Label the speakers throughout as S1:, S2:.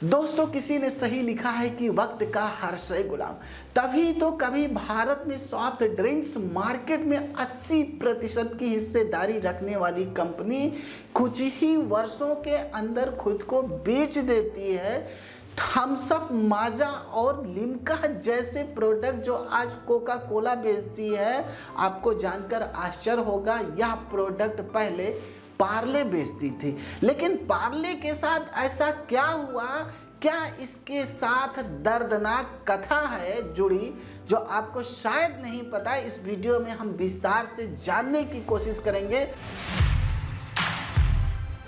S1: दोस्तों, किसी ने सही लिखा है कि वक्त का हर शय गुलाम। तभी तो कभी भारत में सॉफ्ट ड्रिंक्स मार्केट में 80% की हिस्सेदारी रखने वाली कंपनी कुछ ही वर्षों के अंदर खुद को बेच देती है। थम्स अप, माजा और लिम्का जैसे प्रोडक्ट जो आज कोका कोला बेचती है, आपको जानकर आश्चर्य होगा यह प्रोडक्ट पहले पार्ले बेचती थी। लेकिन पार्ले के साथ ऐसा क्या हुआ, क्या इसके साथ दर्दनाक कथा है जुड़ी जो आपको शायद नहीं पता। इस वीडियो में हम विस्तार से जानने की कोशिश करेंगे।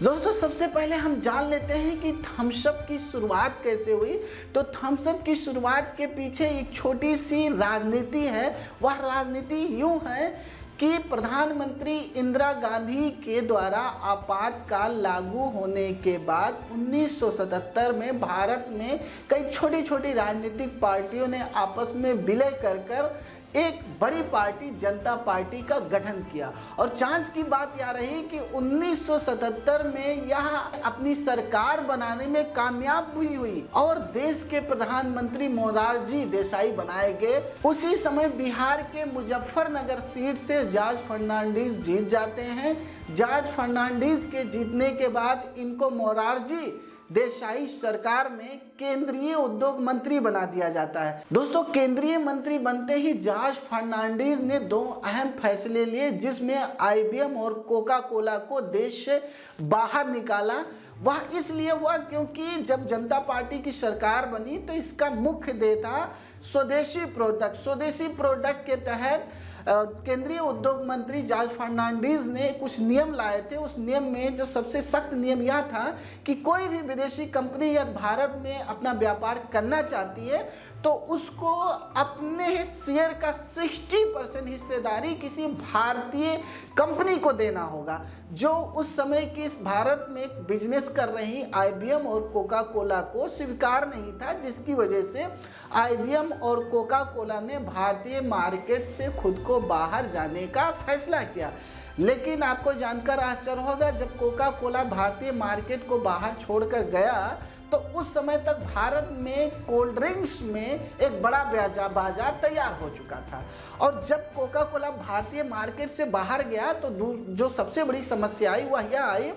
S1: दोस्तों, सबसे पहले हम जान लेते हैं कि थम्स अप की शुरुआत कैसे हुई। तो थम्स अप की शुरुआत के पीछे एक छोटी सी राजनीति है। वह राजनीति यूं है कि प्रधानमंत्री इंदिरा गांधी के द्वारा आपातकाल लागू होने के बाद 1977 में भारत में कई छोटी छोटी राजनीतिक पार्टियों ने आपस में विलय कर एक बड़ी पार्टी जनता पार्टी का गठन किया। और चांस की बात यह रही कि 1977 में यह अपनी सरकार बनाने में कामयाब भी हुई और देश के प्रधानमंत्री मोरारजी देसाई बनाए गए। उसी समय बिहार के मुजफ्फरनगर सीट से जॉर्ज फर्नांडिस जीत जाते हैं। जॉर्ज फर्नांडिस के जीतने के बाद इनको मोरारजी देसाई सरकार में केंद्रीय उद्योग मंत्री बना दिया जाता है। दोस्तों, केंद्रीय मंत्री बनते ही जॉर्ज फर्नांडिस ने दो अहम फैसले लिए, जिसमें आईबीएम और कोका कोला को देश से बाहर निकाला। वह इसलिए हुआ क्योंकि जब जनता पार्टी की सरकार बनी तो इसका मुख्य ध्येय था स्वदेशी प्रोडक्ट। स्वदेशी प्रोडक्ट के तहत केंद्रीय उद्योग मंत्री जॉर्ज फर्नांडिस ने कुछ नियम लाए थे। उस नियम में जो सबसे सख्त नियम यह था कि कोई भी विदेशी कंपनी या भारत में अपना व्यापार करना चाहती है तो उसको अपने शेयर का 60% हिस्सेदारी किसी भारतीय कंपनी को देना होगा, जो उस समय की भारत में बिजनेस कर रही आईबीएम और कोका कोला को स्वीकार नहीं था, जिसकी वजह से आईबीएम और कोका कोला ने भारतीय मार्केट से खुद को बाहर जाने का फैसला किया। लेकिन आपको जानकर आश्चर्य होगा, जब कोका कोला भारतीय मार्केट को बाहर छोड़कर गया तो उस समय तक भारत में कोल्ड ड्रिंक्स में एक बड़ा बाजार तैयार हो चुका था। और जब कोका कोला भारतीय मार्केट से बाहर गया तो जो सबसे बड़ी समस्या आई वह यह आई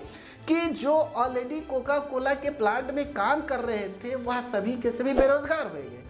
S1: कि जो ऑलरेडी कोका कोला के प्लांट में काम कर रहे थे वह सभी के सभी बेरोजगार हो गए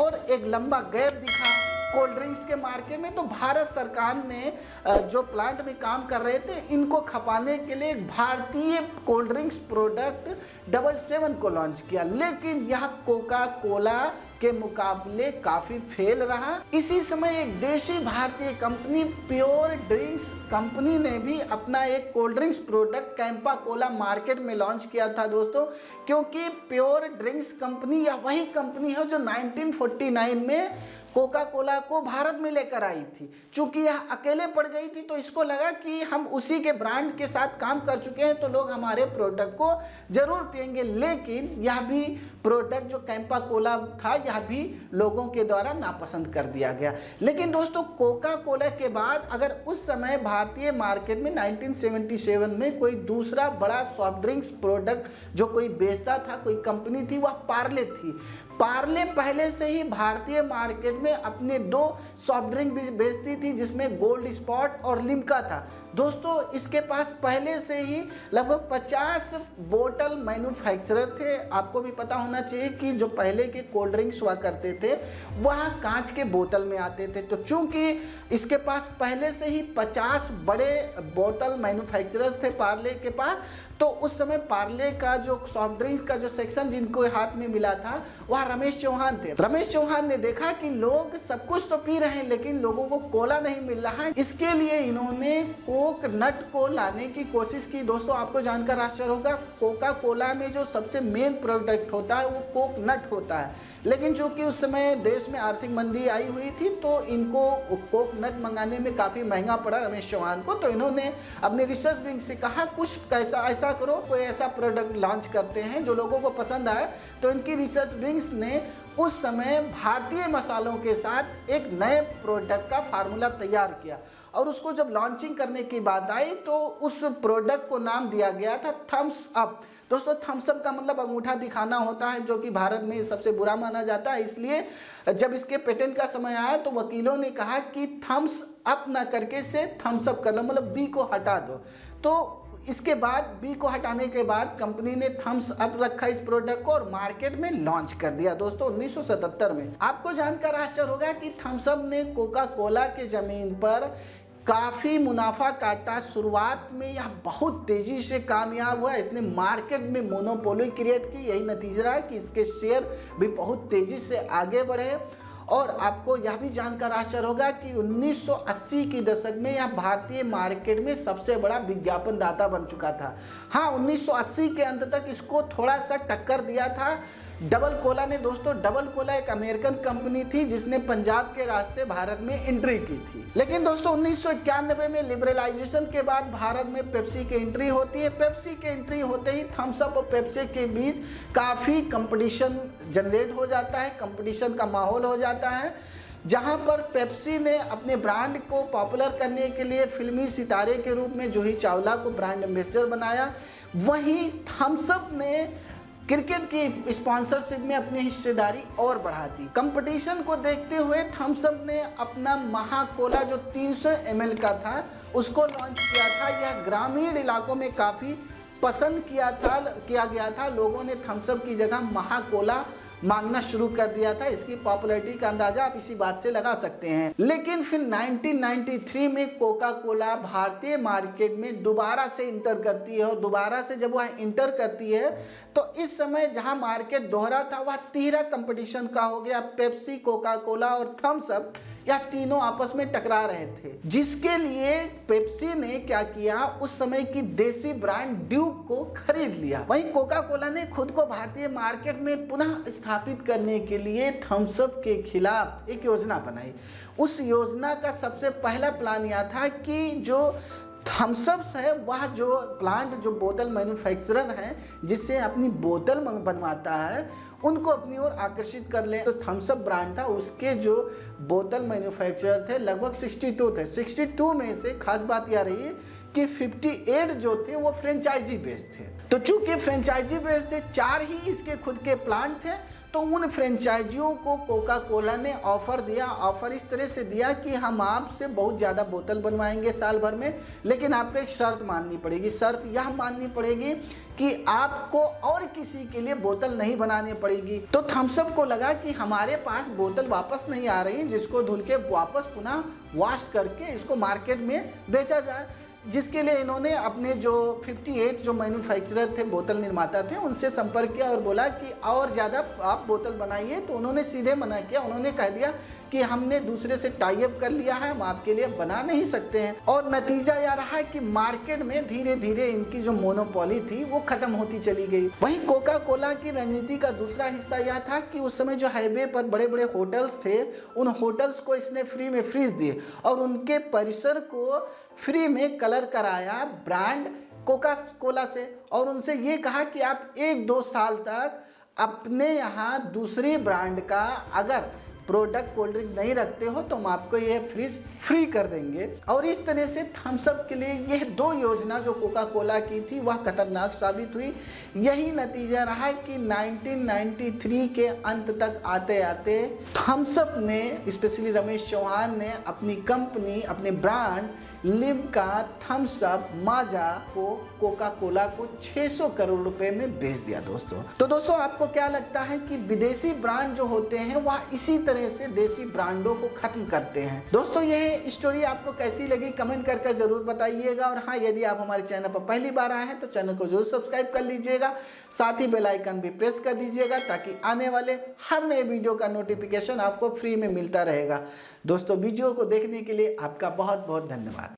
S1: और एक लंबा गैप दिखा कोल्ड ड्रिंक्स के मार्केट में। तो भारत सरकार ने जो प्लांट में काम कर रहे थे इनको खपाने के लिए एक भारतीय कोल्ड ड्रिंक्स प्रोडक्ट 77 को लॉन्च किया। लेकिन यह कोका कोला के मुकाबले काफी फेल रहा। इसी समय एक देशी भारतीय कंपनी प्योर ड्रिंक्स कंपनी ने भी अपना एक cold drinks product Campa Cola market में लॉन्च किया था। दोस्तों, क्योंकि प्योर ड्रिंक्स कंपनी या वही कंपनी है जो 1949 में कोका कोला को भारत में लेकर आई थी। चूंकि यह अकेले पड़ गई थी तो इसको लगा कि हम उसी के ब्रांड के साथ काम कर चुके हैं तो लोग हमारे प्रोडक्ट को जरूर पिएंगे। लेकिन यह भी प्रोडक्ट जो कैंपा कोला था यह भी लोगों के द्वारा नापसंद कर दिया गया। लेकिन दोस्तों, कोका कोला के बाद अगर उस समय भारतीय मार्केट में 1977 में कोई दूसरा बड़ा सॉफ्ट ड्रिंक्स प्रोडक्ट जो कोई बेचता था, कोई कंपनी थी, वह पार्ले थी। पार्ले पहले से ही भारतीय मार्केट में अपने दो सॉफ्ट ड्रिंक बेचती थी, जिसमें गोल्ड स्पॉट और लिम्का था। दोस्तों, इसके पास पहले से ही लगभग 50 बोतल मैन्युफैक्चरर थे। आपको भी पता होना चाहिए कि जो पहले के कोल्ड ड्रिंक्स हुआ करते थे वह कांच के बोतल में आते थे। तो चूंकि इसके पास पहले से ही 50 बड़े बोतल मैन्युफैक्चरर थे पार्ले के पास, तो उस समय पार्ले का जो सॉफ्ट ड्रिंक्स का जो सेक्शन जिनको हाथ में मिला था वह रमेश चौहान थे। रमेश चौहान ने देखा कि लोग सब कुछ तो पी रहे हैं लेकिन लोगों को कोला नहीं मिल रहा है। इसके लिए इन्होंने कोकनट को लाने की कोशिश की। दोस्तों, आपको जानकर आश्चर्य होगा, कोका कोला में जो सबसे मेन प्रोडक्ट होता है वो कोकनट होता है। लेकिन चूंकि उस समय देश में आर्थिक मंदी आई हुई थी तो इनको कोकनट मंगाने में काफ़ी महंगा पड़ा रमेश चौहान को। तो इन्होंने अपने रिसर्च विंग से कहा कुछ ऐसा करो, कोई ऐसा प्रोडक्ट लॉन्च करते हैं जो लोगों को पसंद आए। तो इनकी रिसर्च विंग्स ने उस समय भारतीय मसालों के साथ एक नए प्रोडक्ट का फार्मूला तैयार किया और उसको जब लॉन्चिंग करने की बात आई तो उस प्रोडक्ट को नाम दिया गया था थम्स अप। दोस्तों थम्स अप का मतलब अंगूठा दिखाना होता है, जो कि भारत में सबसे बुरा माना जाता है। इसलिए जब इसके पेटेंट का समय आया तो वकीलों ने कहा कि थम्स अप ना करके से थम्स अप कर लो, मतलब बी को हटा दो। तो इसके बाद बी को हटाने के बाद कंपनी ने थम्स अप रखा इस प्रोडक्ट को और मार्केट में लॉन्च कर दिया दोस्तों 1977 में। आपको जानकर आश्चर्य होगा कि थम्स अप ने कोका कोला के जमीन पर काफ़ी मुनाफा काटा। शुरुआत में यह बहुत तेज़ी से कामयाब हुआ, इसने मार्केट में मोनोपोली क्रिएट की। यही नतीजा रहा कि इसके शेयर भी बहुत तेज़ी से आगे बढ़े। और आपको यह भी जानकर आश्चर्य होगा कि 1980 के दशक में यह भारतीय मार्केट में सबसे बड़ा विज्ञापन दाता बन चुका था। हाँ, 1980 के अंत तक इसको थोड़ा सा टक्कर दिया था डबल कोला ने। दोस्तों डबल कोला एक अमेरिकन कंपनी थी जिसने पंजाब के रास्ते भारत में एंट्री की थी। लेकिन दोस्तों 1991 में लिबरलाइजेशन के बाद भारत में पेप्सी की एंट्री होती है। पेप्सी की एंट्री होते ही थम्स अप और पेप्सी के बीच काफ़ी कंपटीशन जनरेट हो जाता है, कंपटीशन का माहौल हो जाता है, जहां पर पेप्सी ने अपने ब्रांड को पॉपुलर करने के लिए फिल्मी सितारे के रूप में जूही चावला को ब्रांड एम्बेसडर बनाया। वहीं थम्स अप ने क्रिकेट की स्पॉन्सरशिप में अपनी हिस्सेदारी और बढ़ा दी। कंपटीशन को देखते हुए थम्स अप ने अपना महाकोला जो 300 ml का था उसको लॉन्च किया था। यह ग्रामीण इलाकों में काफ़ी पसंद किया गया था। लोगों ने थम्स अप की जगह महाकोला मांगना शुरू कर दिया था। इसकी पॉपुलैरिटी का अंदाजा आप इसी बात से लगा सकते हैं। लेकिन फिर 1993 में कोका कोला भारतीय मार्केट में दोबारा से इंटर करती है और दोबारा से जब वह इंटर करती है तो इस समय जहां मार्केट दोहरा था वह तीसरा कंपटीशन का हो गया। पेप्सी, कोका कोला और थम्स अप यह तीनों आपस में टकरा रहे थे, जिसके लिए पेप्सी ने क्या किया, उस समय की देसी ब्रांड ड्यूक को खरीद लिया। वहीं कोका कोला ने खुद को भारतीय मार्केट में पुनः स्थापित करने के लिए थम्स अप के खिलाफ एक योजना बनाई। उस योजना का सबसे पहला प्लान यह था कि जो थम्स अप है वह जो प्लांट जो बोतल मैन्युफैक्चरर हैं जिससे अपनी बोतल बनवाता है उनको अपनी ओर आकर्षित कर ले। तो थम्स अप ब्रांड था, उसके जो बोतल मैन्युफैक्चरर थे लगभग 62 थे। 62 में से खास बात यह रही कि 58 जो थे वो फ्रेंचाइजी बेस्ड थे। तो चूंकि फ्रेंचाइजी बेस्ड थे, 4 ही इसके खुद के प्लांट थे, तो उन फ्रेंचाइजियों को कोका कोला ने ऑफर दिया। ऑफर इस तरह से दिया कि हम आपसे बहुत ज़्यादा बोतल बनवाएंगे साल भर में, लेकिन आपको एक शर्त माननी पड़ेगी। शर्त यह माननी पड़ेगी कि आपको और किसी के लिए बोतल नहीं बनानी पड़ेगी। तो थम्स अप को लगा कि हमारे पास बोतल वापस नहीं आ रही, जिसको धुल के वापस पुनः वॉश करके इसको मार्केट में बेचा जाए, जिसके लिए इन्होंने अपने जो 58 जो मैन्युफैक्चरर थे, बोतल निर्माता थे, उनसे संपर्क किया और बोला कि और ज़्यादा आप बोतल बनाइए। तो उन्होंने सीधे मना किया। उन्होंने कह दिया कि हमने दूसरे से टाई अप कर लिया है, हम आपके लिए बना नहीं सकते हैं। और नतीजा यह रहा कि मार्केट में धीरे धीरे इनकी जो मोनोपोली थी वो खत्म होती चली गई। वहीं कोका कोला की रणनीति का दूसरा हिस्सा यह था कि उस समय जो हाईवे पर बड़े बड़े होटल्स थे, उन होटल्स को इसने फ्री में फ्रीज दिए और उनके परिसर को फ्री में कलर कराया ब्रांड कोका कोला से, और उनसे ये कहा कि आप 1-2 साल तक अपने यहाँ दूसरी ब्रांड का अगर प्रोडक्ट कोल्ड ड्रिंक नहीं रखते हो तो हम आपको ये फ्रिज फ्री कर देंगे। और इस तरह से थम्स अप के लिए यह 2 योजना जो कोका कोला की थी वह खतरनाक साबित हुई। यही नतीजा रहा कि 1993 के अंत तक आते आते थम्स अप ने, स्पेशली रमेश चौहान ने अपनी कंपनी, अपने ब्रांड लिम्का, थम्स अप, माजा को कोका कोला को 600 करोड़ रुपए में बेच दिया दोस्तों। तो दोस्तों आपको क्या लगता है कि विदेशी ब्रांड जो होते हैं वह इसी तरह से देसी ब्रांडों को खत्म करते हैं? दोस्तों यह स्टोरी आपको कैसी लगी कमेंट करके जरूर बताइएगा। और हाँ, यदि आप हमारे चैनल पर पहली बार आए हैं तो चैनल को जरूर सब्सक्राइब कर लीजिएगा, साथ ही बेल आइकन भी प्रेस कर दीजिएगा ताकि आने वाले हर नए वीडियो का नोटिफिकेशन आपको फ्री में मिलता रहेगा। दोस्तों वीडियो को देखने के लिए आपका बहुत बहुत धन्यवाद।